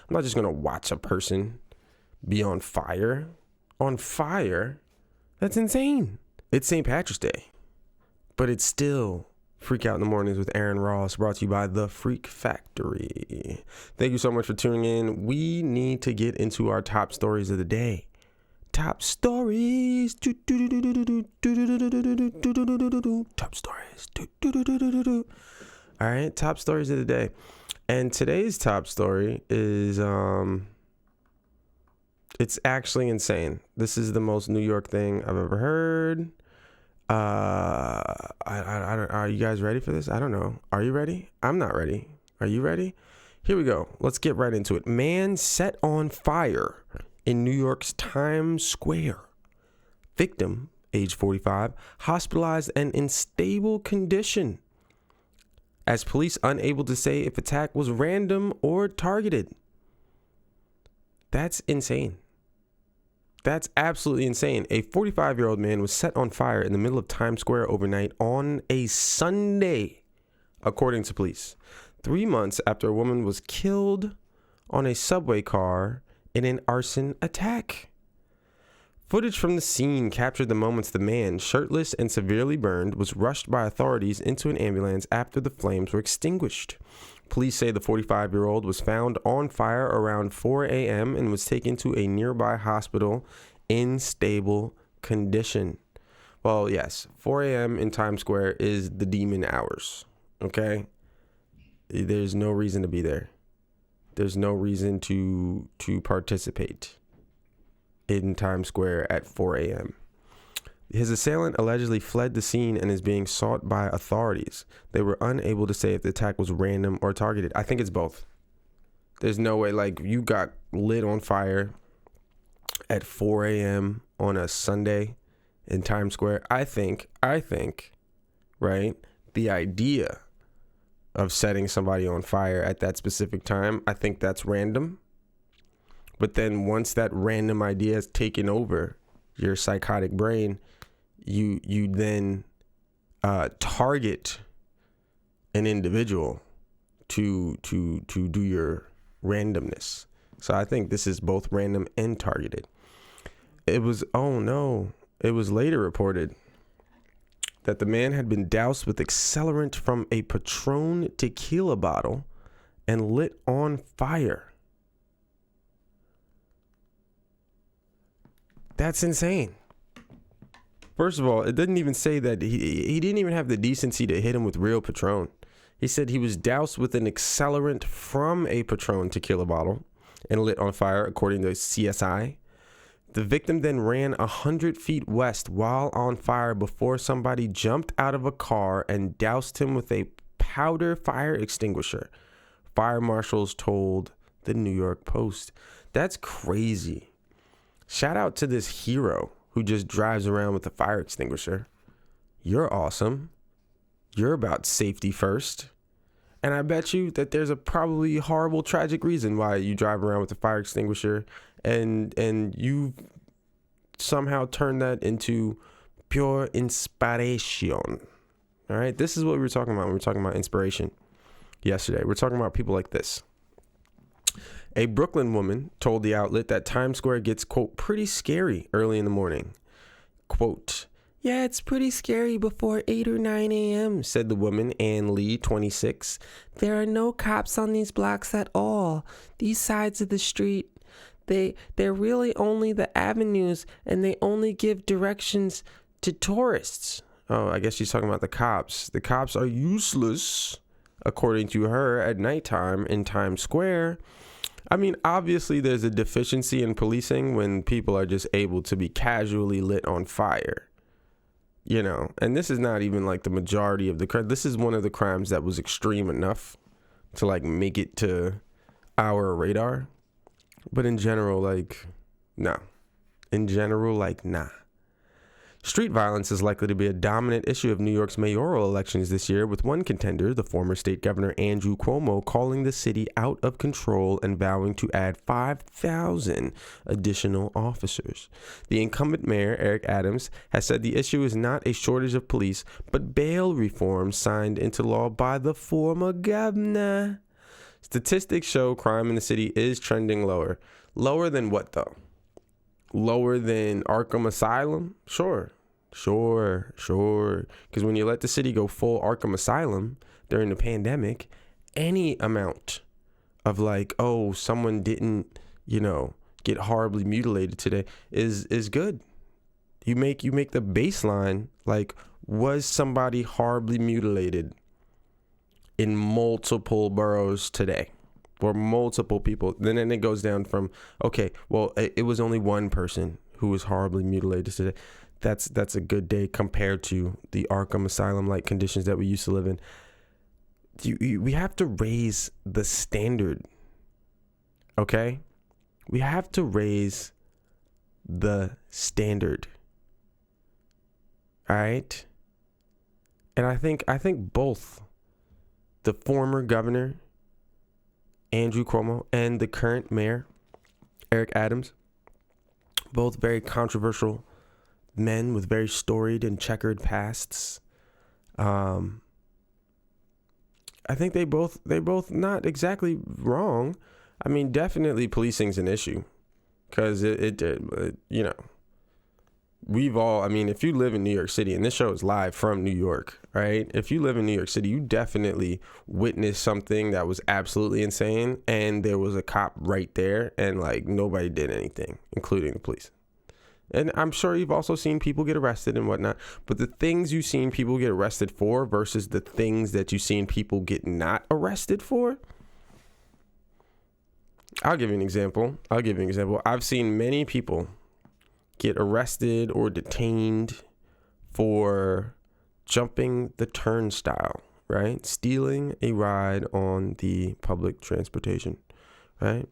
I'm not just going to watch a person be on fire. On fire? That's insane. It's St. Patrick's Day, but it's still Freak Out in the Mornings with Aaron Ross, brought to you by The Freak Factory. Thank you so much for tuning in. We need to get into our top stories of the day. Top stories. Top stories. All right, top stories of the day. And today's top story is it's actually insane. This is the most New York thing I've ever heard. Are you guys ready for this? I don't know. Are you ready? I'm not ready. Are you ready? Here we go. Let's get right into it. Man set on fire in New York's Times Square. Victim, age 45, hospitalized and in stable condition, as police unable to say if attack was random or targeted. That's insane. That's absolutely insane. A 45-year-old man was set on fire in the middle of Times Square overnight on a Sunday, according to police. 3 months after a woman was killed on a subway car in an arson attack. Footage from the scene captured the moments the man, shirtless and severely burned, was rushed by authorities into an ambulance after the flames were extinguished. Police say the 45-year-old was found on fire around 4 a.m. and was taken to a nearby hospital in stable condition. Well, yes, 4 a.m. in Times Square is the demon hours, okay? There's no reason to be there. There's no reason to participate in Times Square at 4 a.m. His assailant allegedly fled the scene and is being sought by authorities. They were unable to say if the attack was random or targeted. I think it's both. There's no way, like, you got lit on fire at 4 a.m. on a Sunday in Times Square. I think, right, the idea of setting somebody on fire at that specific time, I think that's random. But then once that random idea has taken over your psychotic brain, you then target an individual to do your randomness. So I think this is both random and targeted. It was later reported that the man had been doused with accelerant from a Patron tequila bottle and lit on fire. That's insane. First of all, it didn't even say that he didn't even have the decency to hit him with real Patron. He said he was doused with an accelerant from a Patron tequila bottle and lit on fire, according to CSI. The victim then ran 100 feet west while on fire before somebody jumped out of a car and doused him with a powder fire extinguisher. Fire marshals told the New York Post. That's crazy. Shout out to this hero who just drives around with a fire extinguisher. You're awesome. You're about safety first. And I bet you that there's a probably horrible, tragic reason why you drive around with a fire extinguisher, and you somehow turn that into pure inspiration. All right, this is what we were talking about when we were talking about inspiration yesterday. We're talking about people like this. A Brooklyn woman told the outlet that Times Square gets, quote, pretty scary early in the morning. Quote, yeah, it's pretty scary before 8 or 9 a.m., said the woman, Ann Lee, 26. There are no cops on these blocks at all. These sides of the street, they're really only the avenues, and they only give directions to tourists. Oh, I guess she's talking about the cops. The cops are useless, according to her, at nighttime in Times Square. I mean, obviously there's a deficiency in policing when people are just able to be casually lit on fire, you know, and this is not even like the majority of the crime. This is one of the crimes that was extreme enough to like make it to our radar. But in general, like, no. In general, like, nah. Street violence is likely to be a dominant issue of New York's mayoral elections this year, with one contender, the former state governor Andrew Cuomo, calling the city out of control and vowing to add 5,000 additional officers. The incumbent mayor, Eric Adams, has said the issue is not a shortage of police, but bail reform signed into law by the former governor. Statistics show crime in the city is trending lower. Lower than what, though? Lower than Arkham Asylum? Sure. Because when you let the city go full Arkham Asylum during the pandemic, any amount of like, oh, someone didn't, get horribly mutilated today is good. You make the baseline like, was somebody horribly mutilated in multiple boroughs today, or multiple people? Then it goes down from, okay, well, it was only one person who was horribly mutilated today. That's a good day compared to the Arkham Asylum like conditions that we used to live in. We have to raise the standard. Okay, we have to raise the standard. All right, and I think both the former governor, Andrew Cuomo, and the current mayor, Eric Adams, both very controversial men with very storied and checkered pasts. I think they both not exactly wrong. I mean, definitely policing's an issue, because we've all, I mean, if you live in New York City, and this show is live from New York, right? If you live in New York City, you definitely witnessed something that was absolutely insane, and there was a cop right there, and like nobody did anything, including the police. And I'm sure you've also seen people get arrested and whatnot, but the things you've seen people get arrested for versus the things that you've seen people get not arrested for. I'll give you an example. I've seen many people get arrested or detained for jumping the turnstile, right? Stealing a ride on the public transportation, right?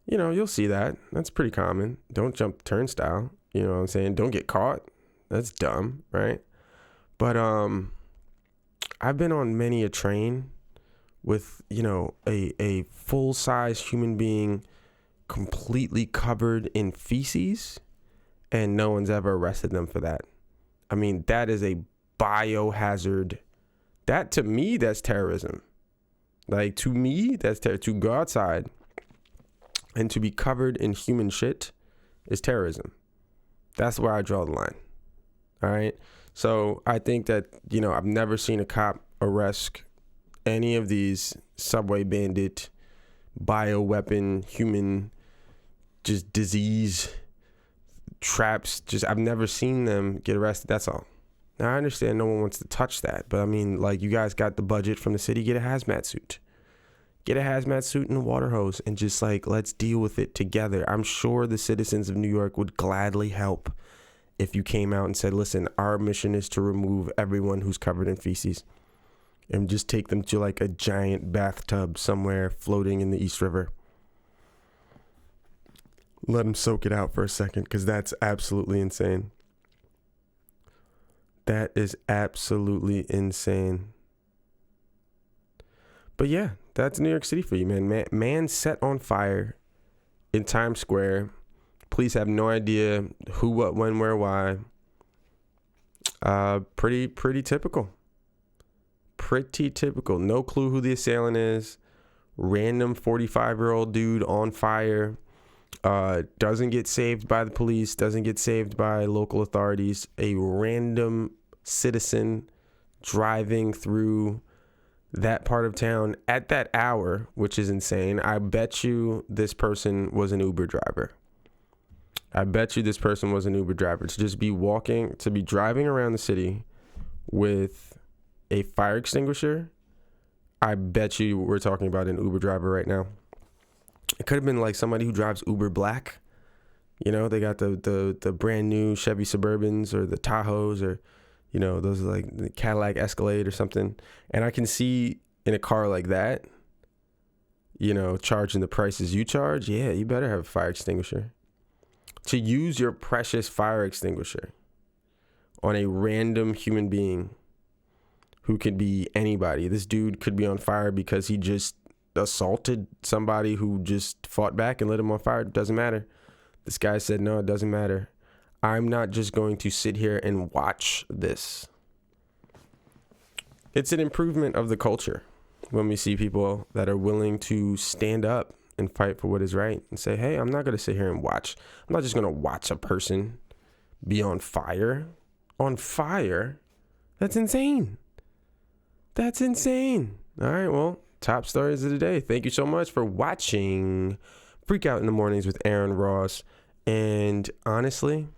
You'll see that. That's pretty common. Don't jump the turnstile. You know what I'm saying? Don't get caught. That's dumb, right? But I've been on many a train with, a full-size human being completely covered in feces, and no one's ever arrested them for that. I mean, that is a biohazard. That, to me, that's terrorism. Like, to me, that's to go outside and to be covered in human shit is terrorism. That's where I draw the line. All right. So I think that, I've never seen a cop arrest any of these subway bandit, bioweapon, human, just disease traps. I've never seen them get arrested. That's all. Now, I understand no one wants to touch that, but I mean, like, you guys got the budget from the city, get a hazmat suit. Get a hazmat suit and a water hose and just like, let's deal with it together. I'm sure the citizens of New York would gladly help if you came out and said, listen, our mission is to remove everyone who's covered in feces and just take them to like a giant bathtub somewhere floating in the East River. Let them soak it out for a second, because that's absolutely insane. That is absolutely insane. But yeah, that's New York City for you, man. Man set on fire in Times Square. Police have no idea who, what, when, where, why. Pretty typical. Pretty typical. No clue who the assailant is. Random 45-year-old dude on fire. Doesn't get saved by the police. Doesn't get saved by local authorities. A random citizen driving through that part of town at that hour, which is insane. I bet you this person was an Uber driver. To just be driving around the city with a fire extinguisher. I bet you we're talking about an Uber driver right now. It could have been like somebody who drives Uber Black. They got the brand new Chevy Suburbans or the Tahoes, or those are like the Cadillac Escalade or something. And I can see in a car like that, charging the prices you charge. Yeah, you better have a fire extinguisher. To use your precious fire extinguisher on a random human being who could be anybody. This dude could be on fire because he just assaulted somebody who just fought back and lit him on fire. It doesn't matter. This guy said, no, it doesn't matter. I'm not just going to sit here and watch this. It's an improvement of the culture. when we see people that are willing to stand up and fight for what is right and say, hey, I'm not going to sit here and watch. I'm not just going to watch a person be on fire. On fire? That's insane. That's insane. All right, well, top stories of the day. Thank you so much for watching Freak Out in the Mornings with Aaron Ross. And honestly,